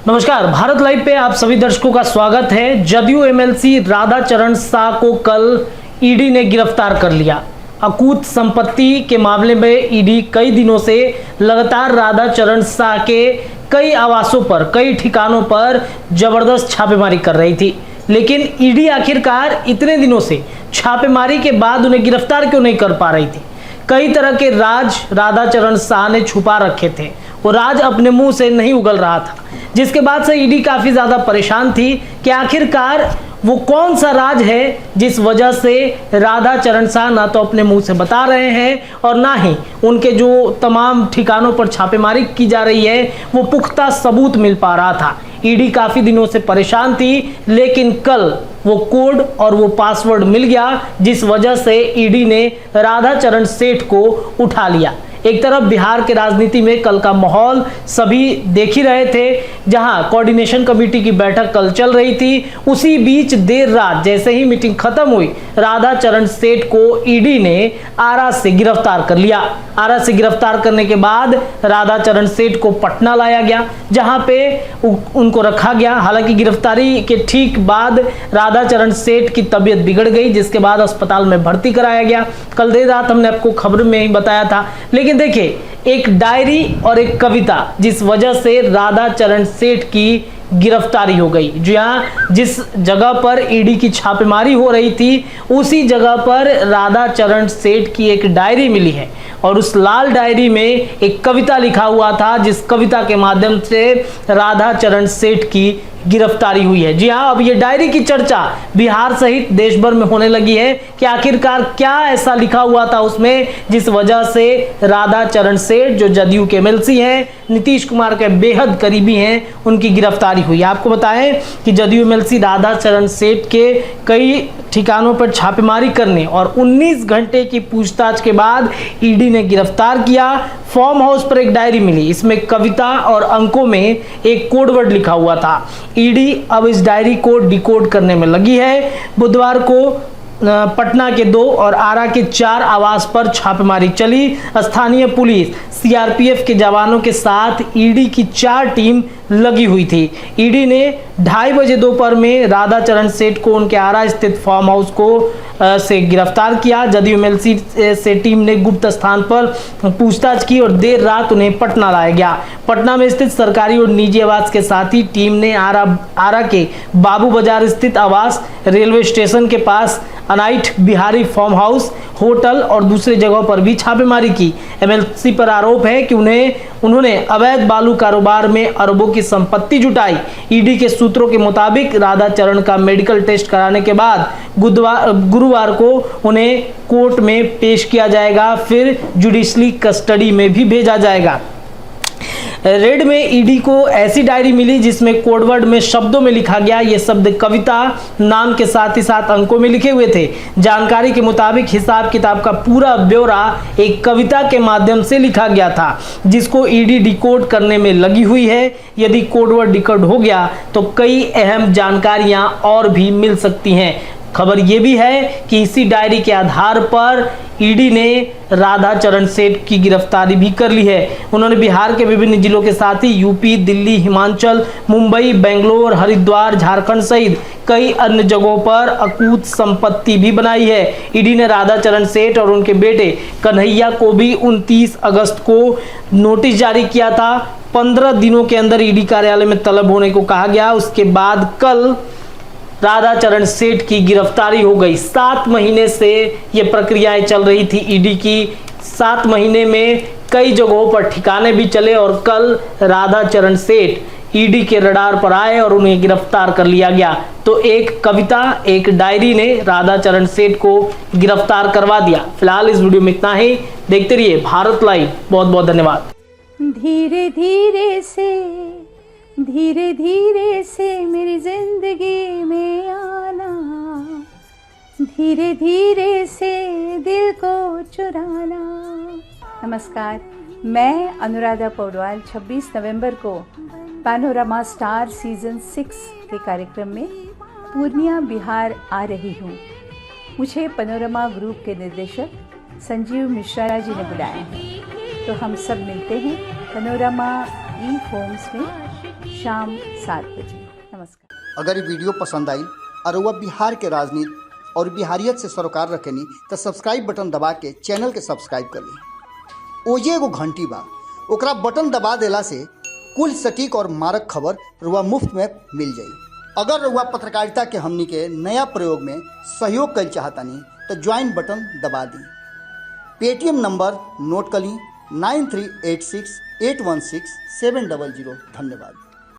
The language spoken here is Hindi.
नमस्कार, भारत लाइव पे आप सभी दर्शकों का स्वागत है। जदयू एमएलसी राधाचरण शाह को कल ईडी ने गिरफ्तार कर लिया। अकूत संपत्ति के मामले में ईडी कई दिनों से लगातार राधाचरण शाह के कई आवासों पर, कई ठिकानों पर जबरदस्त छापेमारी कर रही थी, लेकिन ईडी आखिरकार इतने दिनों से छापेमारी के बाद उन्हें गिरफ्तार क्यों नहीं कर पा रही थी। कई तरह के राज राधाचरण शाह ने छुपा रखे थे, वो राज अपने मुंह से नहीं उगल रहा था, जिसके बाद से ईडी काफी ज्यादा परेशान थी कि आखिरकार वो कौन सा राज है जिस वजह से राधाचरण शाह ना तो अपने मुंह से बता रहे हैं और ना ही उनके जो तमाम ठिकानों पर छापेमारी की जा रही है वो पुख्ता सबूत मिल पा रहा था। ईडी काफी दिनों से परेशान थी, लेकिन कल वो कोड और वो पासवर्ड मिल गया, जिस वजह से ईडी ने राधाचरण सेठ को उठा लिया। एक तरफ बिहार के राजनीति में कल का माहौल सभी देख ही रहे थे, जहां कोऑर्डिनेशन कमेटी की बैठक कल चल रही थी। उसी बीच देर रात जैसे ही मीटिंग खत्म हुई, राधाचरण सेठ को ईडी ने आरा से गिरफ्तार कर लिया। आरा से गिरफ्तार करने के बाद राधाचरण सेठ को पटना लाया गया, जहां पे उनको रखा गया। हालांकि गिरफ्तारी के ठीक बाद राधाचरण सेठ की तबीयत बिगड़ गई, जिसके बाद अस्पताल में भर्ती कराया गया। कल देर रात हमने आपको खबर में ही बताया था। लेकिन देखिए, एक डायरी और एक कविता जिस वजह से राधाचरण सेठ की गिरफ्तारी हो गई। जी हाँ, जिस जगह पर ईडी की छापेमारी हो रही थी उसी जगह पर राधाचरण सेठ की एक डायरी मिली है, और उस लाल डायरी में एक कविता लिखा हुआ था, जिस कविता के माध्यम से राधाचरण सेठ की गिरफ्तारी हुई है। जी हाँ, अब ये डायरी की चर्चा बिहार सहित देश भर में होने लगी है कि आखिरकार क्या ऐसा लिखा हुआ था उसमें जिस वजह से राधाचरण सेठ, जो जदयू के एमएलसी हैं, नीतीश कुमार के बेहद करीबी हैं, उनकी गिरफ्तारी हुई। आपको बताएं कि जदयू एमएलसी राधाचरण सेठ के कई ठिकानों पर छापेमारी करने और 19 घंटे की पूछताछ के बाद ईडी ने गिरफ्तार किया। फार्म हाउस पर एक डायरी मिली, इसमें कविता और अंकों में एक कोडवर्ड लिखा हुआ था। ईडी अब इस डायरी को डिकोड करने में लगी है। बुधवार को पटना के 2 और आरा के 4 आवास पर छापेमारी चली। स्थानीय पुलिस, सीआरपीएफ के जवानों के साथ ईडी की 4 टीम लगी हुई थी। ईडी ने 2:30 बजे दोपहर में राधाचरण सेठ को उनके आरा स्थित फार्म हाउस को से गिरफ्तार किया। जदयू एमएलसी से टीम ने गुप्त स्थान पर पूछताछ की और देर रात उन्हें पटना लाया गया। पटना में स्थित सरकारी और निजी आवास के साथ ही टीम ने आरा के बाबू बाजार स्थित आवास, रेलवे स्टेशन के पास अनाइट बिहारी फार्म हाउस, होटल और दूसरी जगहों पर भी छापेमारी की। एमएलसी पर आरोप है कि उन्होंने अवैध बालू कारोबार में अरबों की संपत्ति जुटाई। ईडी के सूत्रों के मुताबिक राधाचरण का मेडिकल टेस्ट कराने के बाद गुरुवार को उन्हें कोर्ट में पेश किया जाएगा, फिर जुडिशली कस्टडी में भी भेजा जाएगा। रेड में ईडी को ऐसी डायरी मिली जिसमें कोडवर्ड में शब्दों में लिखा गया, ये शब्द कविता नाम के साथ ही साथ अंकों में लिखे हुए थे। जानकारी के मुताबिक हिसाब किताब का पूरा ब्यौरा एक कविता के माध्यम से लिखा गया था, जिसको ईडी डिकोड करने में लगी हुई है। यदि कोडवर्ड डिकोड हो गया तो कई अहम जानकारियां और भी मिल सकती हैं। खबर यह भी है कि इसी डायरी के आधार पर ईडी ने राधाचरण सेठ की गिरफ्तारी भी कर ली है। उन्होंने बिहार के विभिन्न जिलों के साथ ही यूपी, दिल्ली, हिमाचल, मुंबई, बेंगलोर, हरिद्वार, झारखंड सहित कई अन्य जगहों पर अकूत संपत्ति भी बनाई है। ईडी ने राधाचरण सेठ और उनके बेटे कन्हैया को भी 29 अगस्त को नोटिस जारी किया था। 15 दिनों के अंदर ईडी कार्यालय में तलब होने को कहा गया। उसके बाद कल राधाचरण सेठ की गिरफ्तारी हो गई। 7 महीने से ये प्रक्रियाएं चल रही थी ईडी की। 7 महीने में कई जगहों पर ठिकाने भी चले और कल राधाचरण सेठ ईडी के रडार पर आए और उन्हें गिरफ्तार कर लिया गया। तो एक कविता, एक डायरी ने राधाचरण सेठ को गिरफ्तार करवा दिया। फिलहाल इस वीडियो में इतना ही। देखते रहिए भारत लाइव। बहुत बहुत धन्यवाद। धीरे धीरे से मेरी जिंदगी में आना, धीरे धीरे से दिल को चुराना। नमस्कार, मैं अनुराधा पौडवाल 26 नवंबर को पैनोरमा स्टार सीजन 6 के कार्यक्रम में पूर्णिया बिहार आ रही हूँ। मुझे पैनोरमा ग्रुप के निर्देशक संजीव मिश्रा जी ने बुलाया है, तो हम सब मिलते हैं पैनोरमा ई होम्स में शाम 7 बजे। नमस्कार। अगर ये वीडियो पसंद आई और वह बिहार के राजनीति और बिहारियत से सरोकार रखेनी तो सब्सक्राइब बटन दबा के चैनल के सब्सक्राइब कर ली। ओजे एगो घंटी बा, ओकरा बटन दबा देला से कुल सटीक और मारक खबर रुआ मुफ्त में मिल जाई। अगर रुआ पत्रकारिता के हमनी के नया प्रयोग में सहयोग कर चाहतानी तो ज्वाइन बटन दबा दी। पेटीएम नंबर नोट कर ली 9386816700। धन्यवाद।